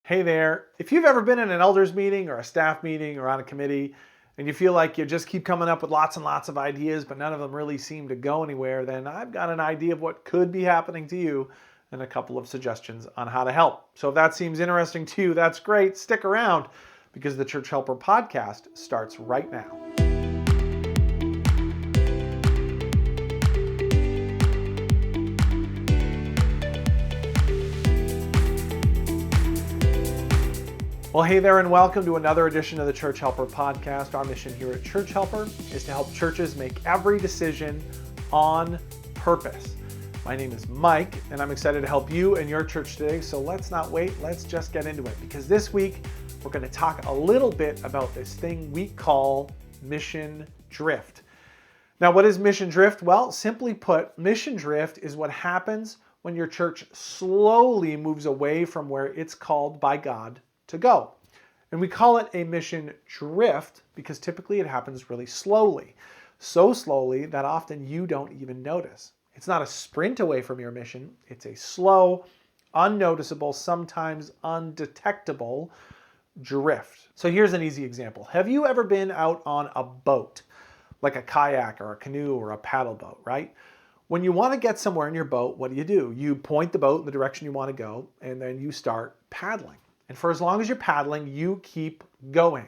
Hey there, if you've ever been in an elders meeting or a staff meeting or on a committee and you feel like you just keep coming up with lots and lots of ideas but none of them really seem to go anywhere, then I've got an idea of what could be happening to you and a couple of suggestions on how to help. So if that seems interesting to you, that's great. Stick around because the Church Helper podcast starts right now. Well, hey there and welcome to another edition of the Church Helper podcast. Our mission here at Church Helper is to help churches make every decision on purpose. My name is Mike and I'm excited to help you and your church today. So let's not wait, let's just get into it because this week we're going to talk a little bit about this thing we call mission drift. Now, what is mission drift? Well, simply put, mission drift is what happens when your church slowly moves away from where it's called by God to go. And we call it a mission drift because typically it happens really slowly. So slowly that often you don't even notice. It's not a sprint away from your mission. It's a slow, unnoticeable, sometimes undetectable drift. So here's an easy example. Have you ever been out on a boat, like a kayak or a canoe or a paddle boat, right? When you want to get somewhere in your boat, what do? You point the boat in the direction you want to go, and then you start paddling. And for as long as you're paddling, you keep going.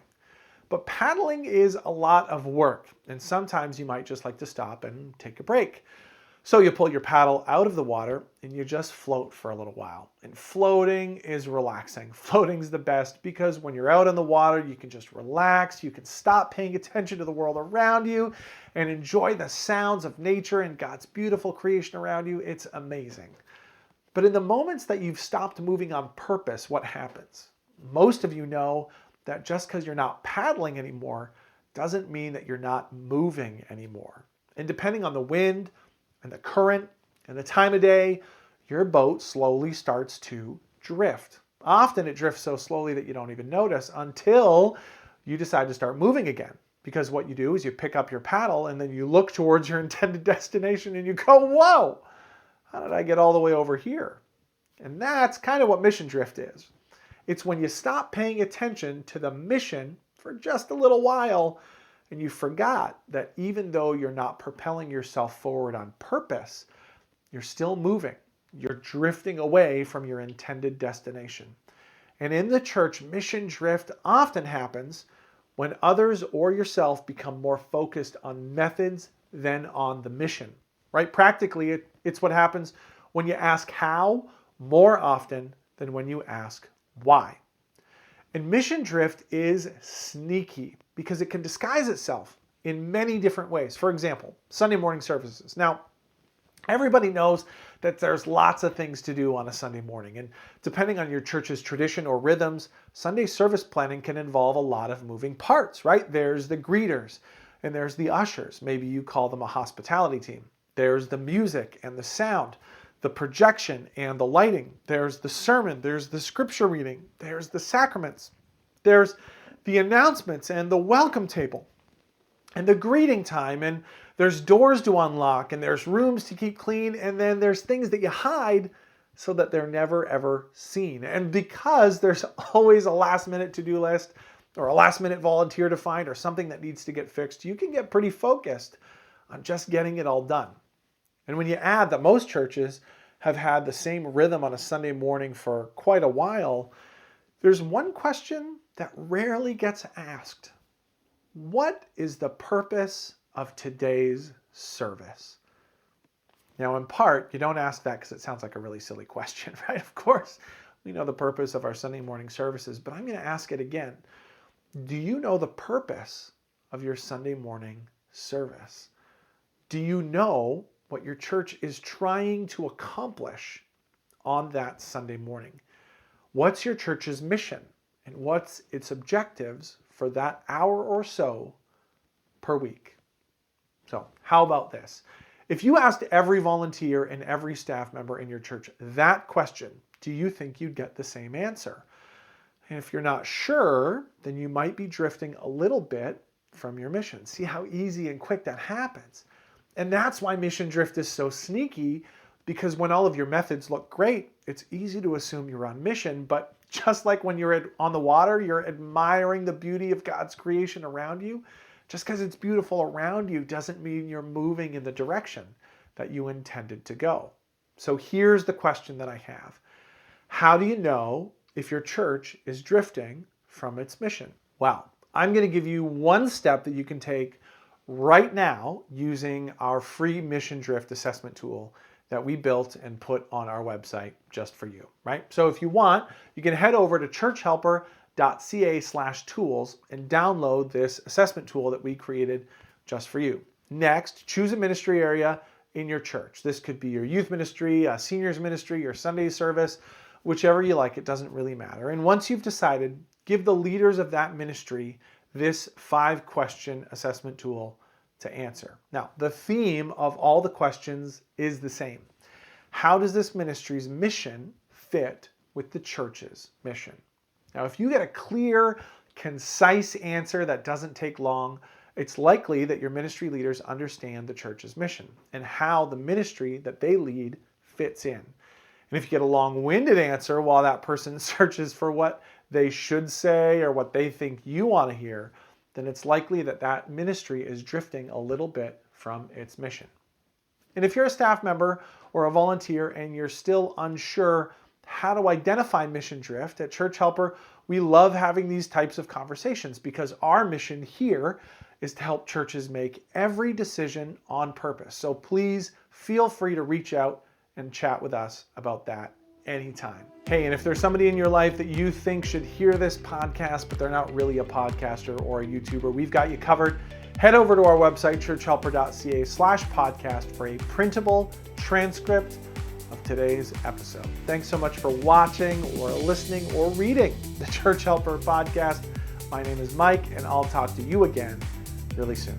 But paddling is a lot of work, and sometimes you might just like to stop and take a break. So you pull your paddle out of the water and you just float for a little while. And floating is relaxing. Floating's the best because when you're out in the water, you can just relax, you can stop paying attention to the world around you and enjoy the sounds of nature and God's beautiful creation around you. It's amazing. But in the moments that you've stopped moving on purpose, what happens? Most of you know that just because you're not paddling anymore doesn't mean that you're not moving anymore. And depending on the wind and the current and the time of day, your boat slowly starts to drift. Often it drifts so slowly that you don't even notice until you decide to start moving again. Because what you do is you pick up your paddle and then you look towards your intended destination and you go, whoa! How did I get all the way over here? And that's kind of what mission drift is. It's when you stop paying attention to the mission for just a little while and you forgot that even though you're not propelling yourself forward on purpose, you're still moving. You're drifting away from your intended destination. And in the church, mission drift often happens when others or yourself become more focused on methods than on the mission. Right? Practically, it's what happens when you ask how more often than when you ask why. And mission drift is sneaky because it can disguise itself in many different ways. For example, Sunday morning services. Now, everybody knows that there's lots of things to do on a Sunday morning. And depending on your church's tradition or rhythms, Sunday service planning can involve a lot of moving parts, right? There's the greeters and there's the ushers. Maybe you call them a hospitality team. There's the music and the sound, the projection and the lighting. There's the sermon, there's the scripture reading, there's the sacraments, there's the announcements and the welcome table and the greeting time, and there's doors to unlock and there's rooms to keep clean, and then there's things that you hide so that they're never ever seen. And because there's always a last minute to-do list or a last minute volunteer to find or something that needs to get fixed, you can get pretty focused on just getting it all done. And when you add that most churches have had the same rhythm on a Sunday morning for quite a while, there's one question that rarely gets asked. What is the purpose of today's service? Now, in part, you don't ask that because it sounds like a really silly question, right? Of course, we know the purpose of our Sunday morning services, but I'm going to ask it again. Do you know the purpose of your Sunday morning service? Do you know what your church is trying to accomplish on that Sunday morning? What's your church's mission and what's its objectives for that hour or so per week? So how about this? If you asked every volunteer and every staff member in your church that question, do you think you'd get the same answer? And if you're not sure, then you might be drifting a little bit from your mission. See how easy and quick that happens. And that's why mission drift is so sneaky, because when all of your methods look great, it's easy to assume you're on mission, but Just like when you're on the water, you're admiring the beauty of God's creation around you. Just because it's beautiful around you doesn't mean you're moving in the direction that you intended to go. So here's the question that I have. How do you know if your church is drifting from its mission? Well, I'm going to give you one step that you can take right now using our free mission drift assessment tool that we built and put on our website just for you, right? So if you want, you can head over to churchhelper.ca/tools and download this assessment tool that we created just for you. Next, choose a ministry area in your church. This could be your youth ministry, a seniors ministry, your Sunday service, whichever you like, it doesn't really matter. And once you've decided, give the leaders of that ministry this 5-question assessment tool to answer. Now, the theme of all the questions is the same. How does this ministry's mission fit with the church's mission? Now, if you get a clear, concise answer that doesn't take long, it's likely that your ministry leaders understand the church's mission and how the ministry that they lead fits in. And if you get a long-winded answer while that person searches for what they should say or what they think you want to hear, then it's likely that that ministry is drifting a little bit from its mission. And if you're a staff member or a volunteer and you're still unsure how to identify mission drift, at Church Helper, we love having these types of conversations because our mission here is to help churches make every decision on purpose. So please feel free to reach out and chat with us about that anytime. Hey, and if there's somebody in your life that you think should hear this podcast, but they're not really a podcaster or a YouTuber, we've got you covered. Head over to our website, churchhelper.ca/podcast for a printable transcript of today's episode. Thanks so much for watching or listening or reading the Church Helper podcast. My name is Mike, and I'll talk to you again really soon.